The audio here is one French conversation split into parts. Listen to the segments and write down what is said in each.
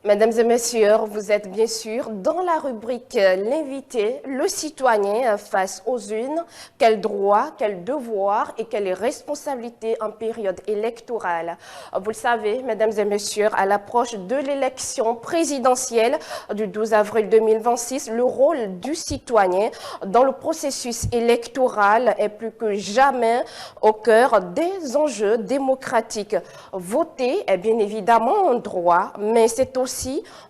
Mesdames et messieurs, vous êtes bien sûr dans la rubrique L'invité, le citoyen face aux urnes. Quels droits, quels devoirs et quelles responsabilités en période électorale? Vous le savez, mesdames et messieurs, à l'approche de l'élection présidentielle du 12 avril 2026, le rôle du citoyen dans le processus électoral est plus que jamais au cœur des enjeux démocratiques. Voter est bien évidemment un droit, mais c'est aussi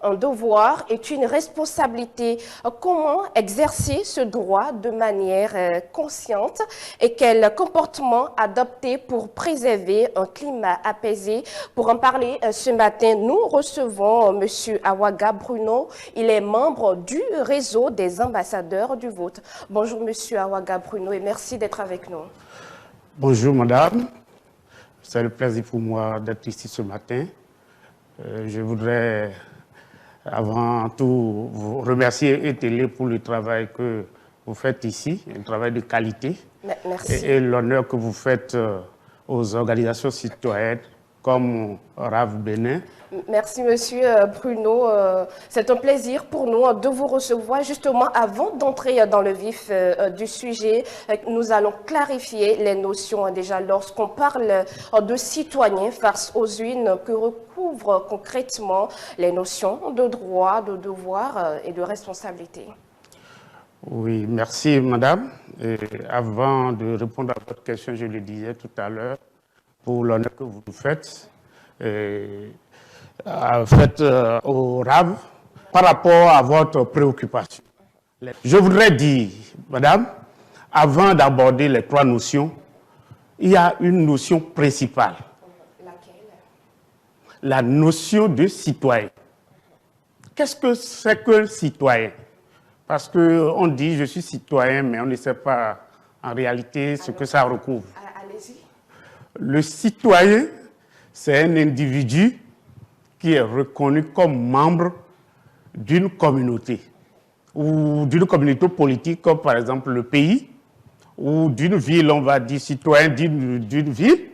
un devoir et une responsabilité. Comment exercer ce droit de manière consciente et quel comportement adopter pour préserver un climat apaisé? Pour en parler ce matin, nous recevons M. Awaga Bruno. Il est membre du réseau des ambassadeurs du vote. Bonjour M. Awaga Bruno et merci d'être avec nous. Bonjour madame, c'est un plaisir pour moi d'être ici ce matin. Je voudrais avant tout vous remercier ETL pour le travail que vous faites ici, un travail de qualité. Merci. Et l'honneur que vous faites aux organisations citoyennes comme RAV Bénin. Merci monsieur Bruno. C'est un plaisir pour nous de vous recevoir. Justement, avant d'entrer dans le vif du sujet, nous allons clarifier les notions. Déjà, lorsqu'on parle de citoyen face aux urnes, que recouvrent concrètement les notions de droit, de devoir et de responsabilité? Oui, merci madame. Et avant de répondre à votre question, je le disais tout à l'heure, pour l'honneur que vous faites, au RAV par rapport à votre préoccupation. Je voudrais dire, madame, avant d'aborder les trois notions, il y a une notion principale. Laquelle? La notion de citoyen. Qu'est-ce que c'est que le citoyen? Parce qu'on dit je suis citoyen, mais on ne sait pas en réalité ce que ça recouvre. Allez-y. Le citoyen, c'est un individu qui est reconnu comme membre d'une communauté ou d'une communauté politique, comme par exemple le pays, ou d'une ville, on va dire citoyen d'une ville,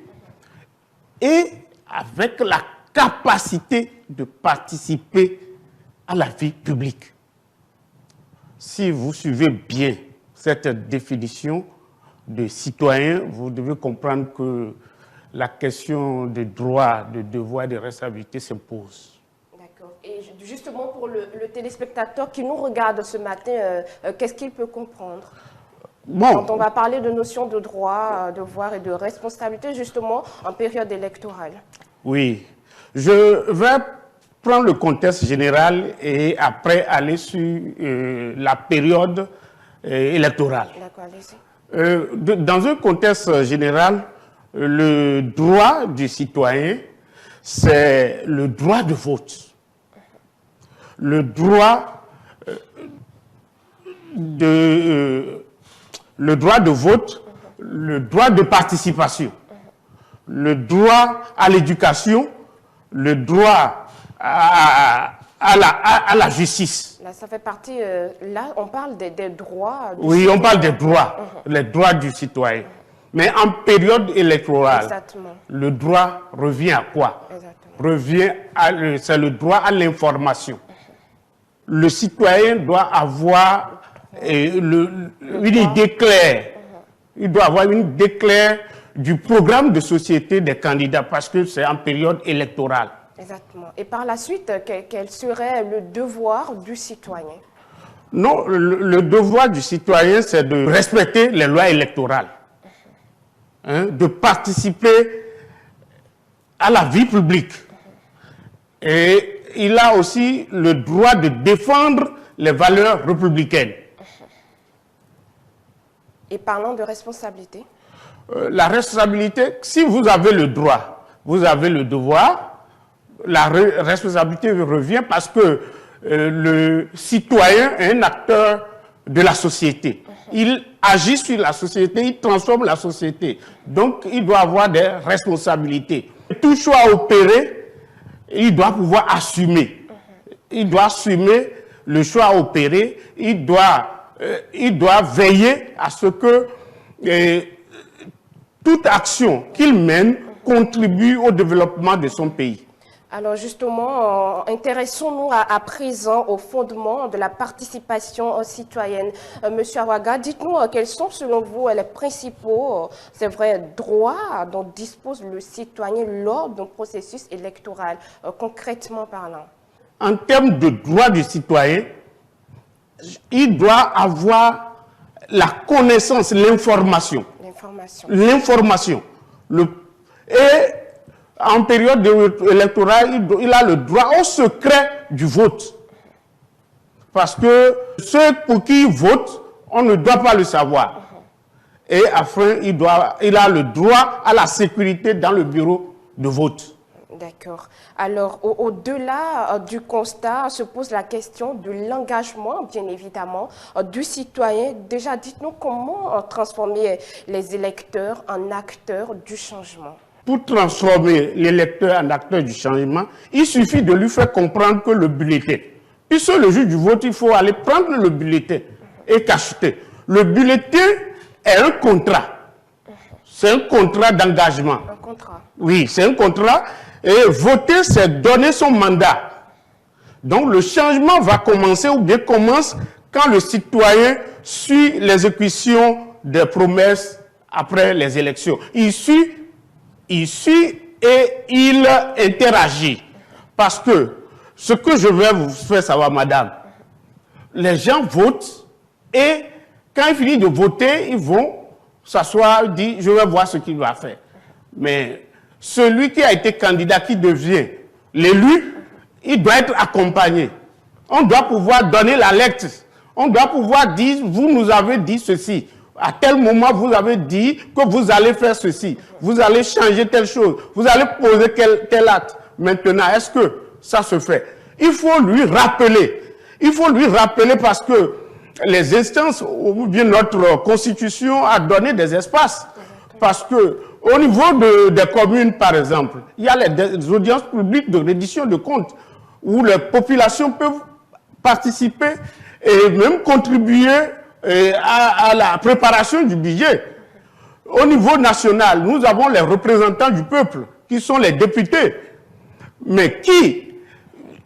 et avec la capacité de participer à la vie publique. Si vous suivez bien cette définition de citoyen, vous devez comprendre que la question des droits, de devoirs et de responsabilités s'impose. D'accord. Et justement, pour le téléspectateur qui nous regarde ce matin, qu'est-ce qu'il peut comprendre? Bon, quand on va parler de notions de droit, devoir et de responsabilité, justement, en période électorale? Oui. Je vais prendre le contexte général et après aller sur la période électorale. D'accord, allez-y. Dans un contexte général, le droit du citoyen, c'est le droit de vote. Le droit de vote, le droit de participation, le droit à l'éducation, le droit à la justice. Là, ça fait partie, là, on parle des droits. Oui, on parle des droits, les droits du citoyen. Mais en période électorale, exactement, le droit revient à quoi? C'est le droit à l'information. Le citoyen doit avoir une idée claire. Il doit avoir une idée claire du programme de société des candidats parce que c'est en période électorale. Exactement. Et par la suite, quel serait le devoir du citoyen? Non, le devoir du citoyen, c'est de respecter les lois électorales. De participer à la vie publique. Et il a aussi le droit de défendre les valeurs républicaines. Et parlant de responsabilité? La responsabilité, si vous avez le droit, vous avez le devoir, la responsabilité revient parce que le citoyen est un acteur de la société. Il agit sur la société, il transforme la société. Donc, il doit avoir des responsabilités. Tout choix opéré, il doit pouvoir assumer. Il doit assumer le choix opéré. Il doit veiller à ce que toute action qu'il mène contribue au développement de son pays. Alors justement, intéressons-nous à présent au fondement de la participation citoyenne. Monsieur Awaga, dites-nous quels sont selon vous les principaux, c'est vrai, droits dont dispose le citoyen lors d'un processus électoral, concrètement parlant. En termes de droits du citoyen, il doit avoir la connaissance, l'information. L'information. Et en période électorale, il a le droit au secret du vote. Parce que ceux pour qui il vote, on ne doit pas le savoir. Et enfin, il a le droit à la sécurité dans le bureau de vote. D'accord. Alors, au-delà du constat, se pose la question de l'engagement, bien évidemment, du citoyen. Déjà, dites-nous comment transformer les électeurs en acteurs du changement. Pour transformer l'électeur en acteur du changement, il suffit de lui faire comprendre que le bulletin, puisque le jour du vote, il faut aller prendre le bulletin et cacheter. Le bulletin est un contrat. C'est un contrat d'engagement. Un contrat. Oui, c'est un contrat. Et voter, c'est donner son mandat. Donc le changement va commencer ou bien commence quand le citoyen suit l'exécution des promesses après les élections. Il suit et il interagit. Parce que ce que je vais vous faire savoir, madame, les gens votent et quand ils finissent de voter, ils vont s'asseoir et dire « je vais voir ce qu'il va faire ». Mais celui qui a été candidat, qui devient l'élu, il doit être accompagné. On doit pouvoir donner la lettre. On doit pouvoir dire, vous nous avez dit ceci. À tel moment, vous avez dit que vous allez faire ceci. Vous allez changer telle chose. Vous allez poser tel acte. Maintenant, est-ce que ça se fait? Il faut lui rappeler. Il faut lui rappeler parce que les instances, ou bien notre constitution a donné des espaces. Parce que au niveau des communes, par exemple, il y a les audiences publiques de reddition de comptes où les populations peuvent participer et même contribuer à la préparation du budget. Au niveau national, nous avons les représentants du peuple, qui sont les députés. Mais qui,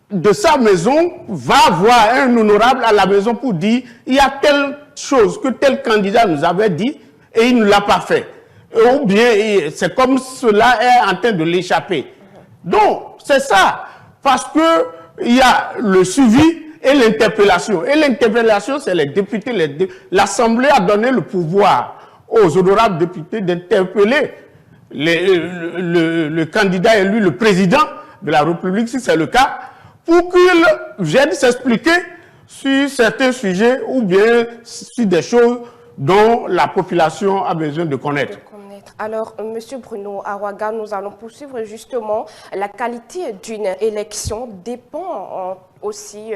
de sa maison, va voir un honorable à la maison pour dire « il y a telle chose que tel candidat nous avait dit et il ne l'a pas fait ». Ou bien c'est comme cela est en train de l'échapper. Donc, c'est ça. Parce qu'il y a le suivi et l'interpellation. Et l'interpellation, c'est les députés. L'Assemblée a donné le pouvoir aux honorables députés d'interpeller le candidat élu, le président de la République, si c'est le cas, pour qu'il vienne s'expliquer sur certains sujets ou bien sur des choses dont la population a besoin de connaître. Alors, Monsieur Bruno Awaga, nous allons poursuivre justement. La qualité d'une élection dépend aussi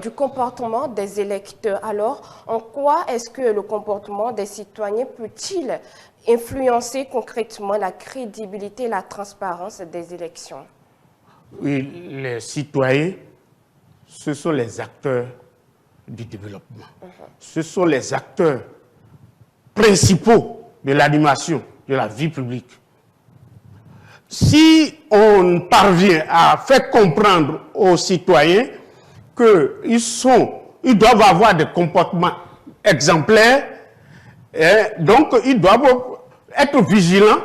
du comportement des électeurs. Alors, en quoi est-ce que le comportement des citoyens peut-il influencer concrètement la crédibilité et la transparence des élections? Oui, les citoyens, ce sont les acteurs du développement. Ce sont les acteurs principaux de l'animation de la vie publique. Si on parvient à faire comprendre aux citoyens qu'ils doivent avoir des comportements exemplaires, donc ils doivent être vigilants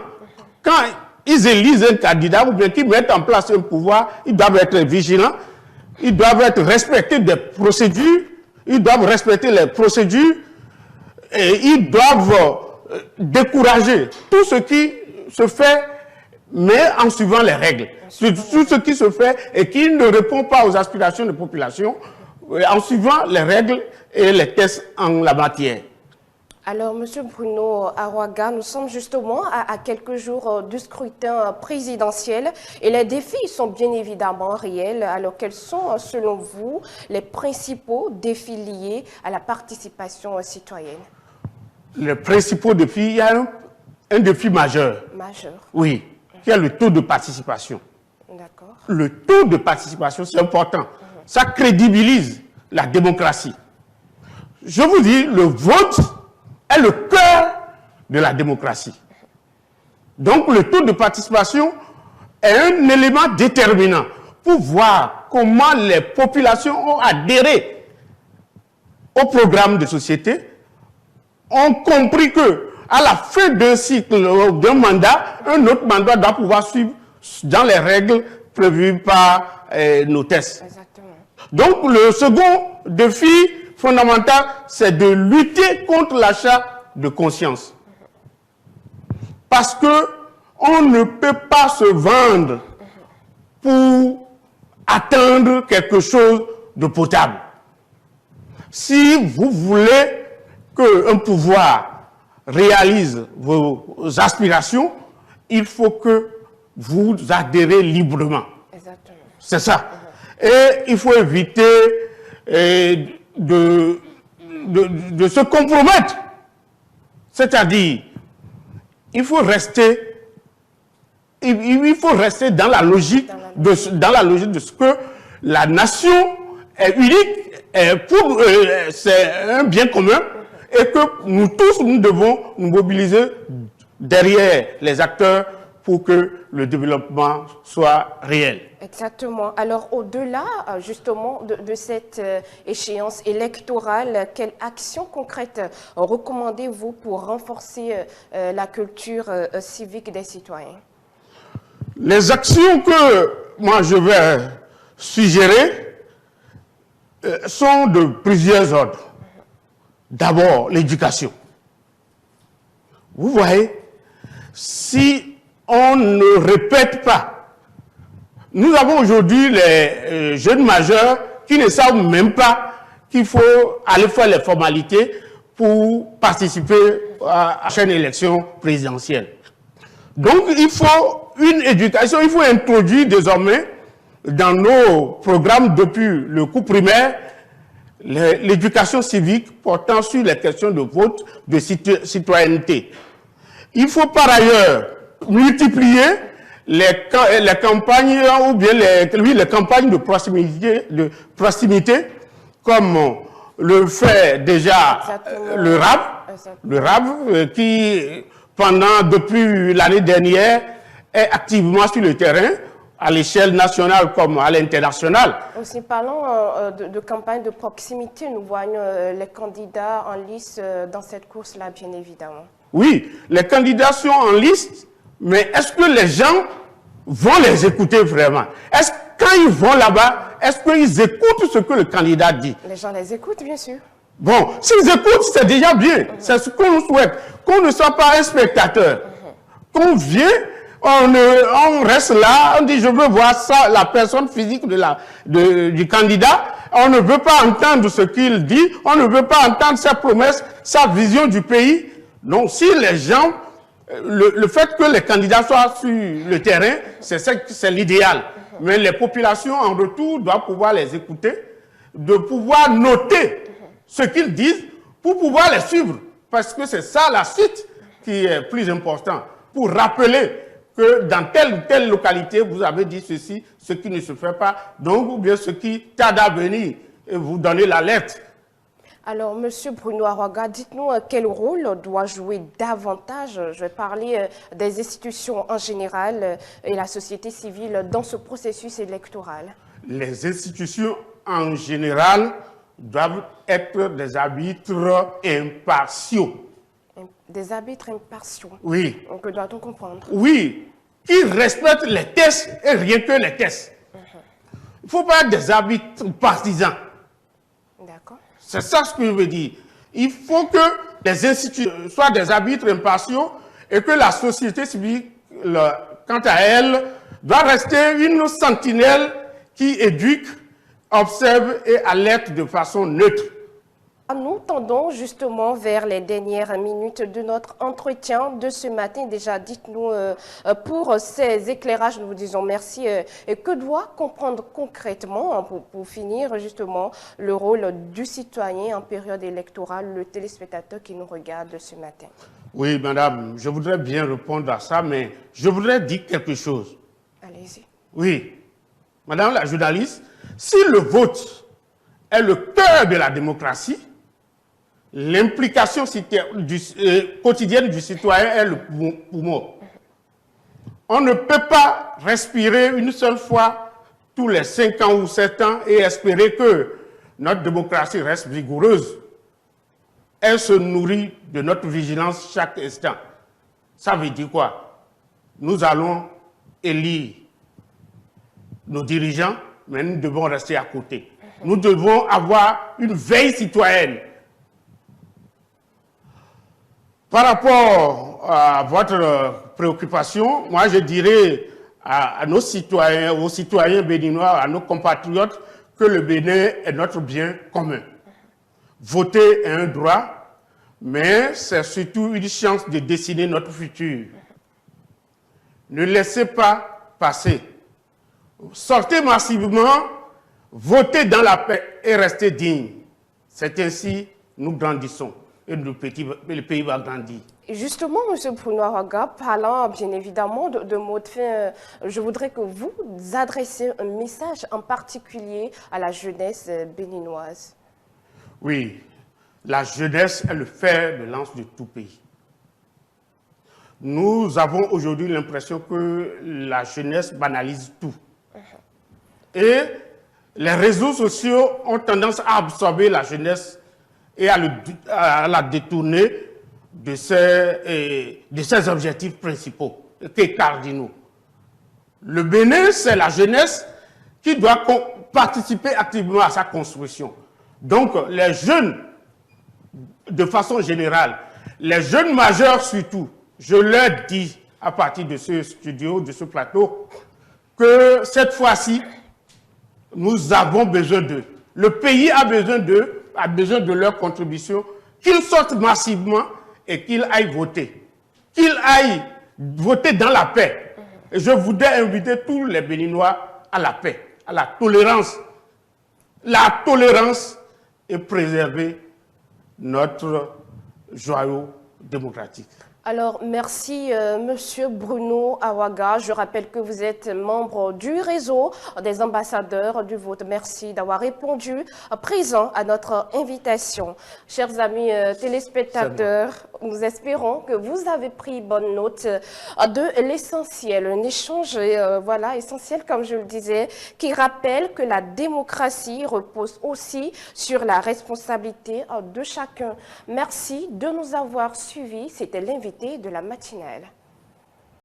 quand ils élisent un candidat ou bien qu'ils mettent en place un pouvoir, ils doivent être vigilants, ils doivent être respectés des procédures, ils doivent respecter les procédures et ils doivent décourager tout ce qui se fait, mais en suivant les règles. Tout ce qui se fait et qui ne répond pas aux aspirations de la population, en suivant les règles et les tests en la matière. Alors, Monsieur Bruno Awaga, nous sommes justement à quelques jours du scrutin présidentiel et les défis sont bien évidemment réels. Alors, quels sont, selon vous, les principaux défis liés à la participation citoyenne? Les principaux défis, il y a un défi majeur. Majeur. Oui, qui est le taux de participation. D'accord. Le taux de participation, c'est important. Ça crédibilise la démocratie. Je vous dis, le vote est le cœur de la démocratie. Donc, le taux de participation est un élément déterminant pour voir comment les populations ont adhéré au programme de société, ont compris que à la fin d'un cycle, d'un mandat, un autre mandat doit pouvoir suivre dans les règles prévues par nos tests. Exactement. Donc, le second défi fondamental, c'est de lutter contre l'achat de conscience. Parce que on ne peut pas se vendre pour atteindre quelque chose de potable. Si vous voulez qu'un pouvoir réalise vos aspirations, il faut que vous adhérez librement. Exactement. C'est ça. Et il faut éviter de se compromettre. C'est-à-dire, il faut rester dans la logique de ce que la nation est unique, c'est un bien commun, et que nous tous, nous devons nous mobiliser derrière les acteurs pour que le développement soit réel. Exactement. Alors, au-delà, justement, de cette échéance électorale, quelle action concrète recommandez-vous pour renforcer la culture civique des citoyens? Les actions que moi je vais suggérer sont de plusieurs ordres. D'abord, l'éducation. Vous voyez, si on ne répète pas, nous avons aujourd'hui les jeunes majeurs qui ne savent même pas qu'il faut aller faire les formalités pour participer à la prochaine élection présidentielle. Donc, il faut une éducation, il faut introduire désormais dans nos programmes depuis le cours primaire l'éducation civique portant sur les questions de vote, de citoyenneté. Il faut par ailleurs multiplier les campagnes ou bien les campagnes de proximité comme le fait déjà le RAB qui depuis l'année dernière est activement sur le terrain à l'échelle nationale comme à l'international. Aussi, parlons de campagne de proximité. Nous voyons les candidats en lice dans cette course-là, bien évidemment. Oui, les candidats sont en liste, mais est-ce que les gens vont les écouter vraiment? Est-ce quand ils vont là-bas, est-ce qu'ils écoutent ce que le candidat dit? Les gens les écoutent, bien sûr. Bon, s'ils écoutent, c'est déjà bien. C'est ce qu'on souhaite. Qu'on ne soit pas un spectateur. Qu'on vient, on reste là, on dit je veux voir ça, la personne physique du candidat. On ne veut pas entendre ce qu'il dit, on ne veut pas entendre ses promesses, sa vision du pays. Donc si les gens, le fait que les candidats soient sur le terrain, c'est l'idéal. Mais les populations en retour doivent pouvoir les écouter, de pouvoir noter ce qu'ils disent pour pouvoir les suivre. Parce que c'est ça la suite qui est plus important. Pour rappeler que dans telle ou telle localité, vous avez dit ceci, ce qui ne se fait pas, donc ou bien ce qui tarde à venir, et vous donnez l'alerte. Alors, M. Bruno Aroaga, dites-nous quel rôle doit jouer davantage, je vais parler des institutions en général et la société civile dans ce processus électoral. Les institutions en général doivent être des arbitres impartiaux. Des arbitres impartiaux. Oui. Que doit-on comprendre? Oui, qui respectent les tests et rien que les tests. Il ne faut pas être des arbitres partisans. D'accord. C'est ça ce que je veux dire. Il faut que les institutions soient des arbitres impartiaux et que la société civile, quant à elle, doit rester une sentinelle qui éduque, observe et alerte de façon neutre. Nous tendons justement vers les dernières minutes de notre entretien de ce matin. Déjà, dites-nous pour ces éclairages, nous vous disons merci. Et que doit comprendre concrètement, pour finir justement, le rôle du citoyen en période électorale, le téléspectateur qui nous regarde ce matin? Oui, madame, je voudrais bien répondre à ça, mais je voudrais dire quelque chose. Allez-y. Oui, madame la journaliste, si le vote est le cœur de la démocratie, l'implication quotidienne du citoyen est le poumon. On ne peut pas respirer une seule fois tous les 5 ans ou 7 ans et espérer que notre démocratie reste vigoureuse. Elle se nourrit de notre vigilance chaque instant. Ça veut dire quoi? Nous allons élire nos dirigeants, mais nous devons rester à côté. Nous devons avoir une veille citoyenne. Par rapport à votre préoccupation, moi je dirais à nos citoyens, aux citoyens béninois, à nos compatriotes, que le Bénin est notre bien commun. Voter est un droit, mais c'est surtout une chance de dessiner notre futur. Ne laissez pas passer. Sortez massivement, votez dans la paix et restez dignes. C'est ainsi que nous grandissons et le pays va grandir. Et justement, M. Bruno Awaga, parlant bien évidemment de mots de fin, je voudrais que vous adressiez un message en particulier à la jeunesse béninoise. Oui, la jeunesse est le fer de lance de tout pays. Nous avons aujourd'hui l'impression que la jeunesse banalise tout. Et les réseaux sociaux ont tendance à absorber la jeunesse et à la détourner de ses objectifs principaux, et cardinaux. Le Bénin, c'est la jeunesse qui doit participer activement à sa construction. Donc, les jeunes, de façon générale, les jeunes majeurs surtout, je leur dis à partir de ce studio, de ce plateau, que cette fois-ci, nous avons besoin d'eux. Le pays a besoin d'eux, a besoin de leur contribution, qu'ils sortent massivement et qu'ils aillent voter. Qu'ils aillent voter dans la paix. Et je voudrais inviter tous les Béninois à la paix, à la tolérance. La tolérance et préserver notre joyau démocratique. Alors, merci Monsieur Bruno Awaga. Je rappelle que vous êtes membre du réseau des ambassadeurs du vote. Merci d'avoir répondu présent à notre invitation. Chers amis téléspectateurs, nous espérons que vous avez pris bonne note de l'essentiel. Un échange voilà, essentiel, comme je le disais, qui rappelle que la démocratie repose aussi sur la responsabilité de chacun. Merci de nous avoir suivis. C'était l'invité de la matinale.